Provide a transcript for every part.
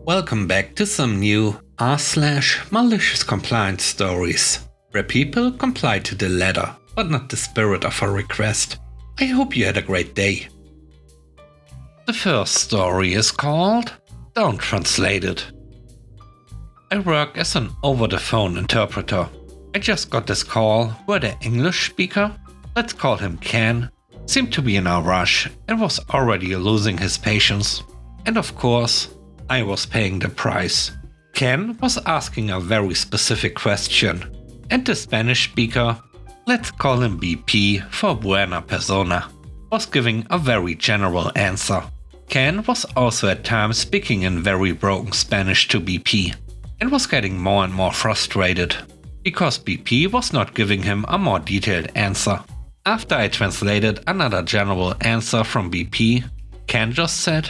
Welcome back to some new r/malicious compliance stories, where people comply to the letter, but not the spirit of a request. I hope you had a great day. The first story is called Don't Translate It. I work as an over-the-phone interpreter. I just got this call where the English speaker, let's call him Ken, seemed to be in a rush and was already losing his patience. And of course, I was paying the price. Ken was asking a very specific question, and the Spanish speaker, let's call him BP for Buena Persona, was giving a very general answer. Ken was also at times speaking in very broken Spanish to BP, and was getting more and more frustrated, because BP was not giving him a more detailed answer. After I translated another general answer from BP, Ken just said,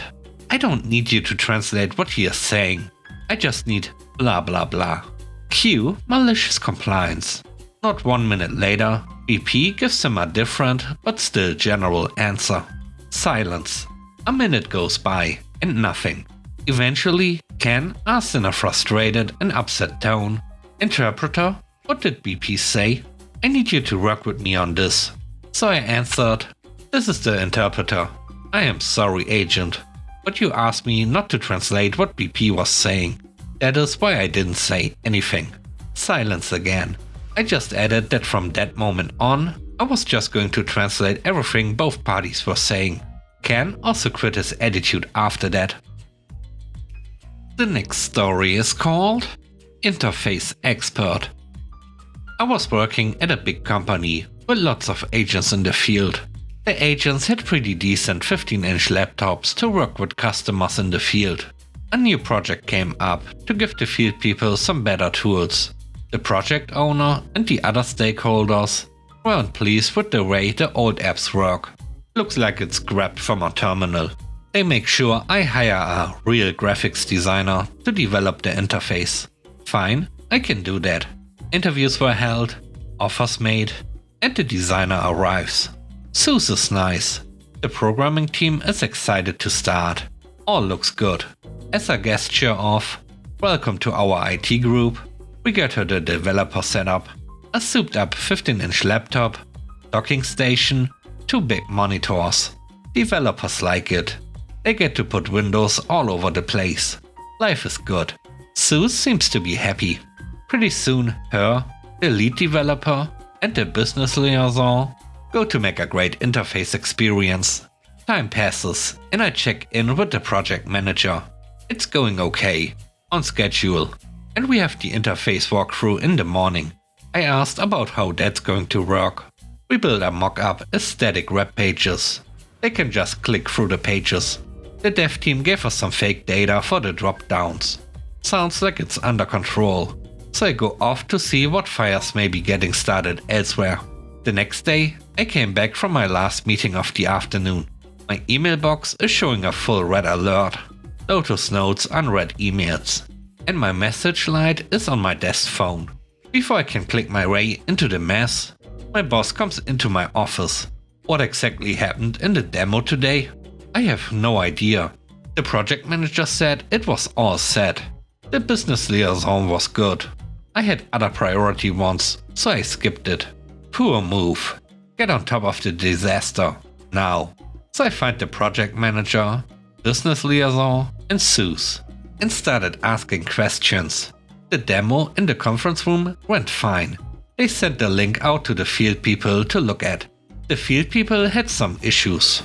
I don't need you to translate what he is saying. I just need blah blah blah. Cue Malicious Compliance. Not 1 minute later, BP gives him a different but still general answer. Silence. A minute goes by and nothing. Eventually, Ken asks in a frustrated and upset tone, Interpreter, what did BP say? I need you to work with me on this. So I answered, this is the interpreter. I am sorry, agent. But you asked me not to translate what BP was saying. That is why I didn't say anything. Silence again. I just added that from that moment on, I was just going to translate everything both parties were saying. Ken also quit his attitude after that. The next story is called Interface Expert. I was working at a big company with lots of agents in the field. The agents had pretty decent 15-inch laptops to work with customers in the field. A new project came up to give the field people some better tools. The project owner and the other stakeholders weren't pleased with the way the old apps work. Looks like it's grabbed from a terminal. They make sure I hire a real graphics designer to develop the interface. Fine, I can do that. Interviews were held, offers made, and the designer arrives. Seuss is nice. The programming team is excited to start. All looks good. As a gesture of, welcome to our IT group, we get her the developer setup, a souped up 15-inch laptop, docking station, 2 big monitors. Developers like it. They get to put windows all over the place. Life is good. Seuss seems to be happy. Pretty soon, her, the lead developer, and the business liaison go to make a great interface experience. Time passes and I check in with the project manager. It's going okay, on schedule, and we have the interface walkthrough in the morning. I asked about how that's going to work. We build a mock-up as static web pages. They can just click through the pages. The dev team gave us some fake data for the drop-downs. Sounds like it's under control, so I go off to see what fires may be getting started elsewhere. The next day, I came back from my last meeting of the afternoon. My email box is showing a full red alert, Lotus Notes unread emails, and my message light is on my desk phone. Before I can click my way into the mess, my boss comes into my office. What exactly happened in the demo today? I have no idea. The project manager said it was all set. The business liaison was good. I had other priority ones, so I skipped it. Poor move. Get on top of the disaster now. So I find the project manager, business liaison, and Seuss, and started asking questions. The demo in the conference room went fine. They sent the link out to the field people to look at. The field people had some issues.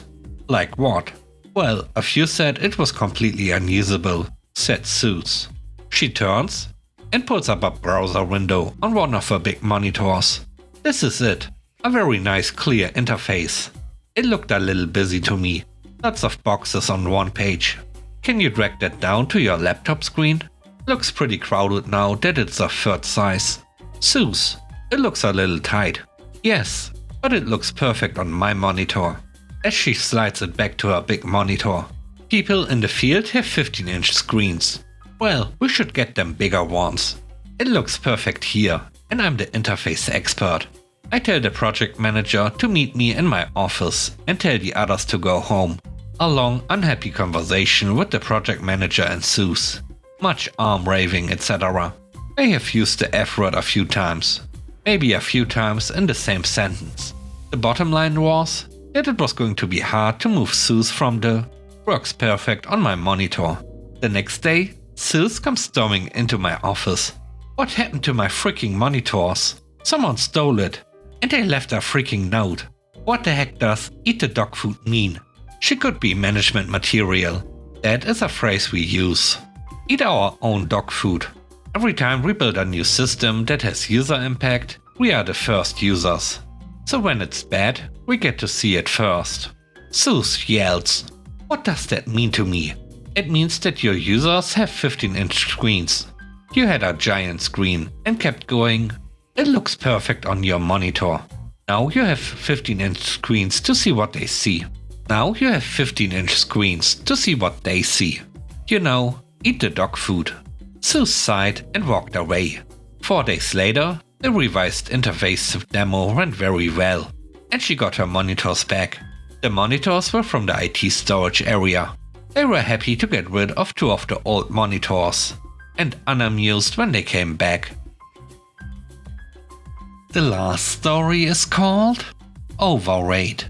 Like what? Well, a few said it was completely unusable, said Seuss. She turns and pulls up a browser window on one of her big monitors. This is it. A very nice clear interface. It looked a little busy to me. Lots of boxes on one page. Can you drag that down to your laptop screen? Looks pretty crowded now that it's a third size. Seuss, it looks a little tight. Yes, but it looks perfect on my monitor. As she slides it back to her big monitor. People in the field have 15-inch screens. Well, we should get them bigger ones. It looks perfect here, and I'm the interface expert. I tell the project manager to meet me in my office and tell the others to go home. A long, unhappy conversation with the project manager ensues. much arm waving, etc. I have used the F word a few times, maybe a few times in the same sentence. The bottom line was that it was going to be hard to move Zeus from the works perfect on my monitor. The next day, Zeus comes storming into my office. What happened to my freaking monitors? Someone stole it, and they left a freaking note. What the heck does eat the dog food mean? She could be management material. That is a phrase we use. Eat our own dog food. Every time we build a new system that has user impact, we are the first users. So when it's bad, we get to see it first. Zeus yells. What does that mean to me? It means that your users have 15-inch screens. You had a giant screen and kept going. It looks perfect on your monitor. Now you have 15-inch screens to see what they see. Now you have 15-inch screens to see what they see. You know, eat the dog food. Zeus sighed and walked away. 4 days later, the revised interface demo went very well, and she got her monitors back. The monitors were from the IT storage area. They were happy to get rid of 2 of the old monitors, and unamused when they came back. The last story is called Overrate.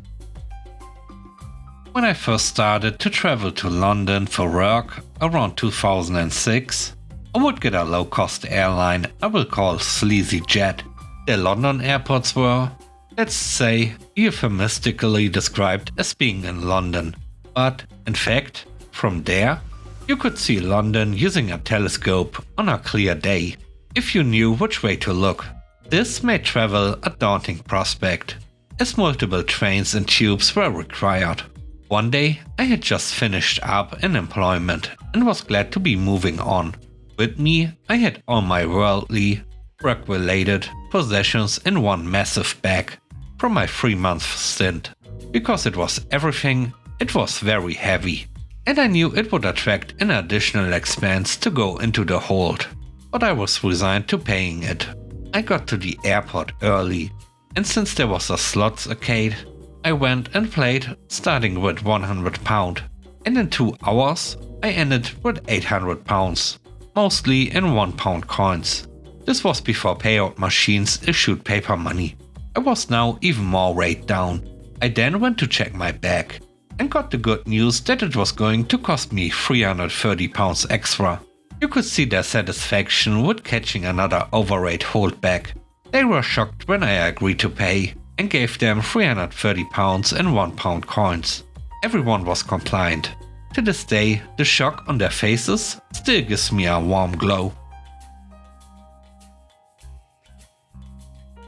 When I first started to travel to London for work around 2006, I would get a low-cost airline I will call Sleazy Jet. The London airports were, let's say, euphemistically described as being in London. But, in fact, from there, you could see London using a telescope on a clear day, if you knew which way to look. This made travel a daunting prospect, as multiple trains and tubes were required. One day, I had just finished up in employment and was glad to be moving on. With me, I had all my worldly, work-related possessions in one massive bag from my 3-month stint. Because it was everything, it was very heavy, and I knew it would attract an additional expense to go into the hold, but I was resigned to paying it. I got to the airport early, and since there was a slots arcade, I went and played starting with £100, and in 2 hours I ended with £800, mostly in £1 coins. This was before payout machines issued paper money. I was now even more weighed down. I then went to check my bag, and got the good news that it was going to cost me £330 extra. You could see their satisfaction with catching another overrate holdback. They were shocked when I agreed to pay, and gave them £330 in £1 coins. Everyone was compliant. To this day, the shock on their faces still gives me a warm glow.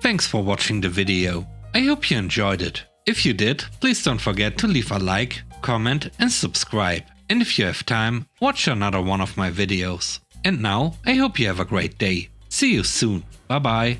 Thanks for watching the video. I hope you enjoyed it. If you did, please don't forget to leave a like, comment and subscribe. And if you have time, watch another one of my videos. And now, I hope you have a great day. See you soon. Bye bye.